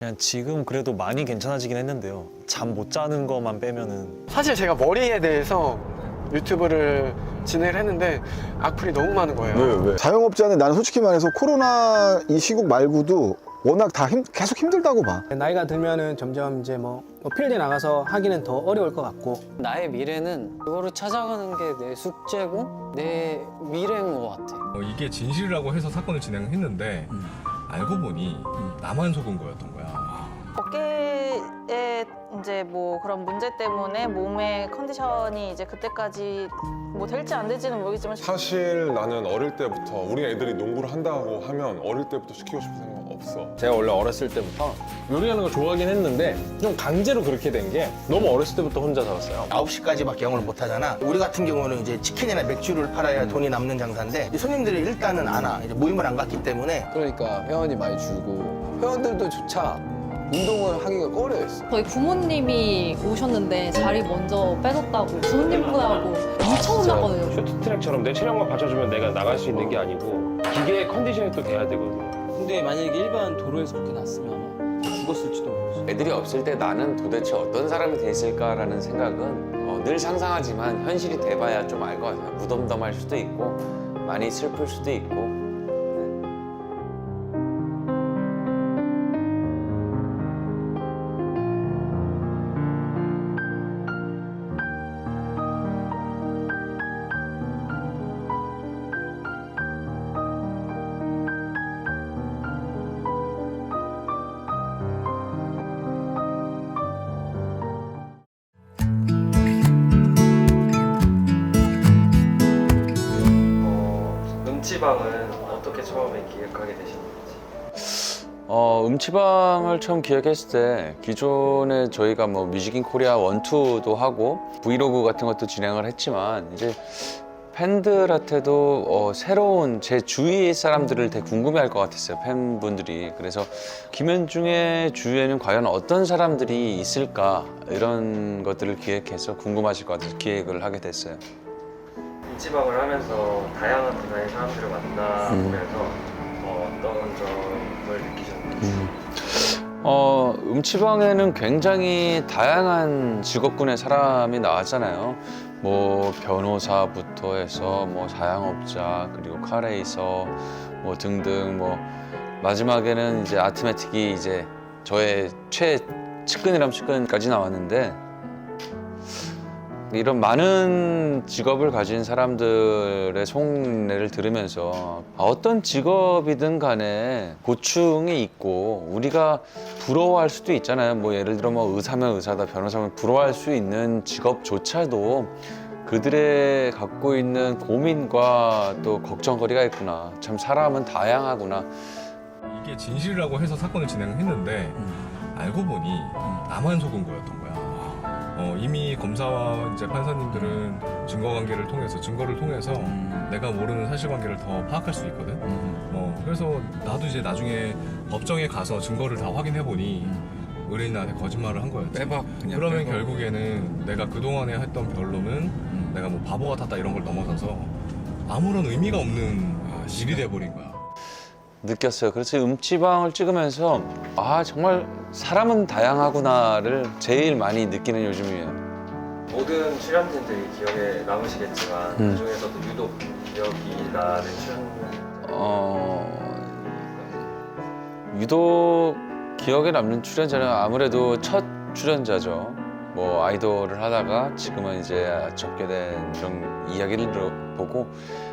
그냥 지금 그래도 많이 괜찮아지긴 했는데요. 잠 못 자는 것만 빼면은. 사실 제가 머리에 대해서 유튜브를 진행을 했는데 악플이 너무 많은 거예요. 왜? 자영업자는 나는 솔직히 말해서 코로나 이 시국 말고도 워낙 다 계속 힘들다고 봐. 나이가 들면은 점점 이제 뭐 필드에 나가서 하기는 더 어려울 것 같고 나의 미래는 그거를 찾아가는 게 내 숙제고 내 미래인 것 같아. 이게 진실이라고 해서 사건을 진행했는데 알고 보니 나만 속은 거였던 거야. 어깨에 이제 뭐 그런 문제 때문에 몸의 컨디션이 이제 그때까지 뭐 될지 안 될지는 모르겠지만 사실 나는 어릴 때부터 우리 애들이 농구를 한다고 하면 어릴 때부터 시키고 싶은 생각 없어. 제가 원래 어렸을 때부터 요리하는 걸 좋아하긴 했는데 좀 강제로 그렇게 된 게 너무 어렸을 때부터 혼자 살았어요. 9시까지밖에 영업을 못 하잖아. 우리 같은 경우는 이제 치킨이나 맥주를 팔아야 돈이 남는 장사인데 이제 손님들이 일단은 안 와. 이제 모임을 안 갔기 때문에 그러니까 회원이 많이 줄고 회원들도 조차 운동을 하기가 꺼려했어. 저희 부모님이 오셨는데 자리 먼저 뺏었다고 부모님보다고 엄청 혼났거든요. 쇼트트랙처럼 내 체력만 받쳐주면 내가 나갈 수 있는 게 아니고 기계의 컨디션이 또 돼야 되거든요. 근데 만약에 일반 도로에서 그렇게 났으면 죽었을지도 모르지. 애들이 없을 때 나는 도대체 어떤 사람이 됐을까라는 생각은 늘 상상하지만 현실이 돼봐야 좀 알 것 같아요. 무덤덤할 수도 있고 많이 슬플 수도 있고. 음치방은 어떻게 처음에 기획하게 되신 건지? 음치방을 처음 기획했을 때 기존에 저희가 뭐 뮤직인 코리아 1, 2도 하고 브이로그 같은 것도 진행을 했지만 이제 팬들한테도 새로운 제 주위 사람들을 되게 궁금해할 것 같았어요, 팬분들이. 그래서 김현중의 주위에는 과연 어떤 사람들이 있을까 이런 것들을 기획해서 궁금하실 것 같아서 기획을 하게 됐어요. 음치방을 하면서 다양한 분야의 사람들을 만나보면서 어떤 점을 느끼셨는지? 음치방에는 굉장히 다양한 직업군의 사람이 나왔잖아요. 뭐 변호사부터 해서 뭐 자영업자 그리고 카레이서 뭐 등등 뭐 마지막에는 이제 아트메틱이 이제 저의 측근이라면 측근까지 나왔는데 이런 많은 직업을 가진 사람들의 속내를 들으면서 어떤 직업이든 간에 고충이 있고 우리가 부러워할 수도 있잖아요. 뭐 예를 들어 뭐 의사면 의사다, 변호사면 부러워할 수 있는 직업조차도 그들의 갖고 있는 고민과 또 걱정거리가 있구나. 참 사람은 다양하구나. 이게 진실이라고 해서 사건을 진행했는데 알고 보니 나만 속은 거였던 거야. 이미 검사와 이제 판사님들은 증거를 통해서 내가 모르는 사실관계를 더 파악할 수 있거든. 그래서 나도 이제 나중에 법정에 가서 증거를 다 확인해 보니 의뢰인한테 거짓말을 한 거였지. 그러면 결국에는 내가 그동안에 했던 변론은 내가 뭐 바보 같았다 이런 걸 넘어서서 아무런 의미가 없는 일이 돼버린 거야. 느꼈어요. 그래서 음치방을 찍으면서 정말 사람은 다양하구나를 제일 많이 느끼는 요즘이에요. 모든 출연진들이 기억에 남으시겠지만 그중에서도 유독 기억이 나는 유독 기억에 남는 출연자는 아무래도 첫 출연자죠. 뭐 아이돌을 하다가 지금은 이제 접게 된 이런 이야기를 보고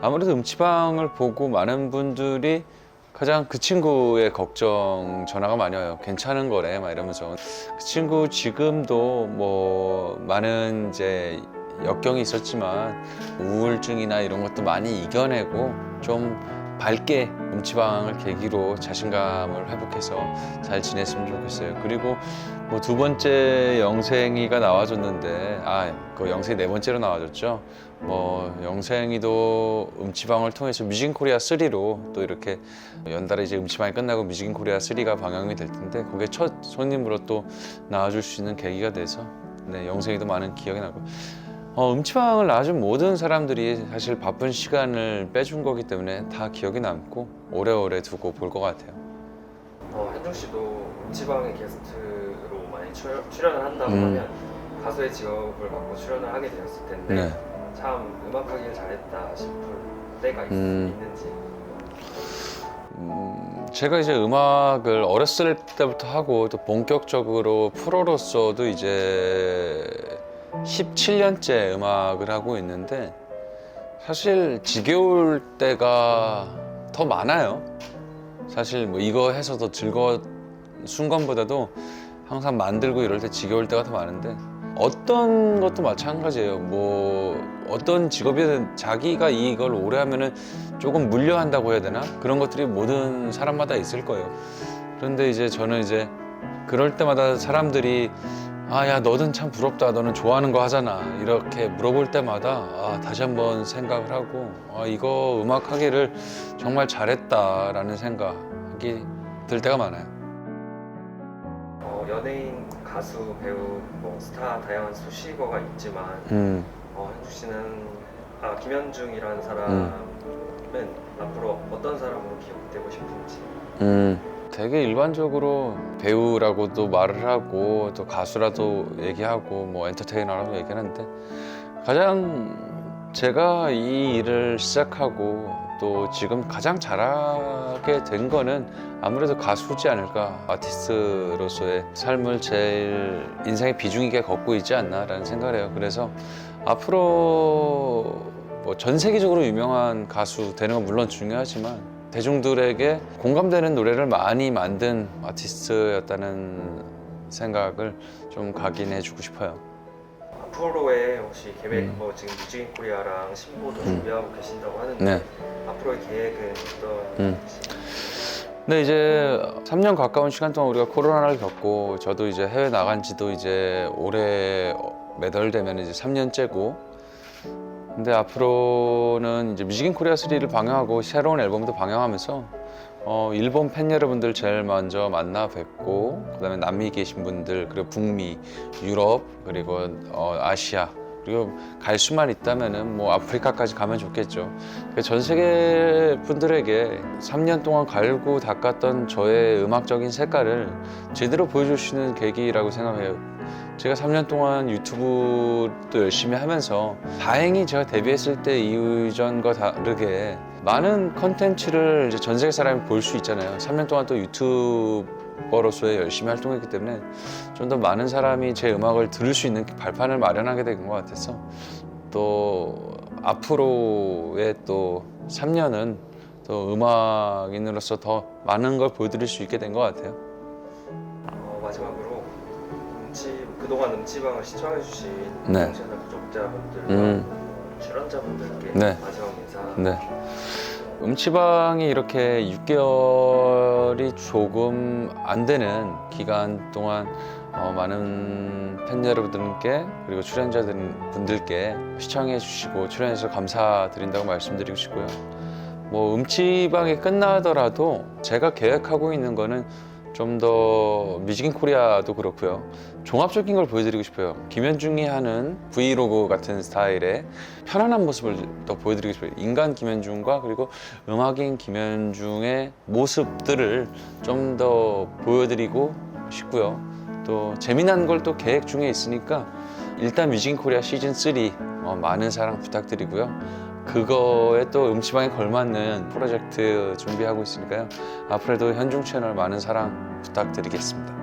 아무래도 음치방을 보고 많은 분들이 가장 그 친구의 걱정 전화가 많이 와요. 괜찮은 거래 막 이러면서. 그 친구 지금도 뭐 많은 이제 역경이 있었지만 우울증이나 이런 것도 많이 이겨내고 좀 밝게 음치방을 계기로 자신감을 회복해서 잘 지냈으면 좋겠어요. 그리고 뭐 두 번째 영생이가 나와줬는데 그 영생이 네 번째로 나와줬죠. 뭐 영생이도 음치방을 통해서 뮤직인 코리아 3로 또 이렇게 연달아 이제 음치방이 끝나고 뮤직인 코리아 3가 방영이 될 텐데 거기에 첫 손님으로 또 나와줄 수 있는 계기가 돼서 영생이도 많은 기억이 나고 음치방을 나와준 모든 사람들이 사실 바쁜 시간을 빼준 거기 때문에 다 기억이 남고 오래오래 두고 볼 것 같아요. 현중 씨도 음치방에 게스트로 많이 출연을 한다고 하면 가수의 직업을 갖고 출연을 하게 되었을 텐데 네. 참 음악하기를 잘했다 싶은 때가 있는지. 제가 이제 음악을 어렸을 때부터 하고 또 본격적으로 프로로서도 이제 17년째 음악을 하고 있는데 사실 지겨울 때가 더 많아요. 사실 뭐 이거 해서 더 즐거운 순간보다도 항상 만들고 이럴 때 지겨울 때가 더 많은데 어떤 것도 마찬가지예요. 뭐 어떤 직업이든 자기가 이걸 오래 하면은 조금 물려한다고 해야 되나? 그런 것들이 모든 사람마다 있을 거예요. 그런데 이제 저는 이제 그럴 때마다 사람들이 아, 야, 너는 참 부럽다. 너는 좋아하는 거 하잖아. 이렇게 물어볼 때마다 다시 한번 생각을 하고 이거 음악 하기를 정말 잘했다라는 생각이 들 때가 많아요. 연예인, 가수, 배우, 뭐 스타 다양한 수식어가 있지만 현주 씨는 김현중이라는 사람은 앞으로 어떤 사람으로 기억되고 싶은지. 되게 일반적으로 배우라고도 말을 하고 또 가수라도 얘기하고 뭐 엔터테이너라고 얘기하는데 가장 제가 이 일을 시작하고 또 지금 가장 잘하게 된 거는 아무래도 가수지 않을까. 아티스트로서의 삶을 제일 인생의 비중 있게 걷고 있지 않나라는 생각을 해요. 그래서 앞으로 뭐 전 세계적으로 유명한 가수 되는 건 물론 중요하지만 대중들에게 공감되는 노래를 많이 만든 아티스트였다는 생각을 좀 각인해주고 싶어요. 앞으로의 혹시 계획, 뭐 지금 뮤직인 코리아랑 신보도 준비하고 계신다고 하는데 네. 앞으로의 계획은 어떤? 네, 이제 3년 가까운 시간 동안 우리가 코로나를 겪고 저도 이제 해외 나간 지도 이제 올해 몇 월 되면 이제 3년째고 근데 앞으로는 이제 뮤직인 코리아 3를 방영하고 새로운 앨범도 방영하면서 일본 팬 여러분들 제일 먼저 만나 뵙고 그다음에 남미 계신 분들 그리고 북미, 유럽 그리고 아시아 그리고 갈 수만 있다면은 뭐 아프리카까지 가면 좋겠죠. 전 세계 분들에게 3년 동안 갈고 닦았던 저의 음악적인 색깔을 제대로 보여줄 수 있는 계기라고 생각해요. 제가 3년 동안 유튜브도 열심히 하면서 다행히 제가 데뷔했을 때 이전과 다르게 많은 컨텐츠를 이제 전 세계 사람이 볼 수 있잖아요. 3년 동안 또 유튜버로서의 열심히 활동했기 때문에 좀 더 많은 사람이 제 음악을 들을 수 있는 발판을 마련하게 된 것 같아서 또 앞으로의 또 3년은 또 음악인으로서 더 많은 걸 보여드릴 수 있게 된 것 같아요. 마지막으로 그동안 음치방을 시청해주신 네. 채널 구독자분들과 출연자분들께 네. 마지막 인사. 네. 음치방이 이렇게 6개월이 조금 안 되는 기간 동안 많은 팬 여러분들께 그리고 출연자분들께 시청해 주시고 출연해 주셔서 감사드린다고 말씀드리고 싶고요. 뭐 음치방이 끝나더라도 제가 계획하고 있는 거는 좀 더 뮤직인 코리아도 그렇고요. 종합적인 걸 보여드리고 싶어요. 김현중이 하는 브이로그 같은 스타일의 편안한 모습을 더 보여드리고 싶어요. 인간 김현중과 그리고 음악인 김현중의 모습들을 좀 더 보여드리고 싶고요. 또 재미난 걸 또 계획 중에 있으니까 일단 뮤직인 코리아 시즌 3 많은 사랑 부탁드리고요. 그거에 또 음치방에 걸맞는 프로젝트 준비하고 있으니까요. 앞으로도 현중 채널 많은 사랑 부탁드리겠습니다.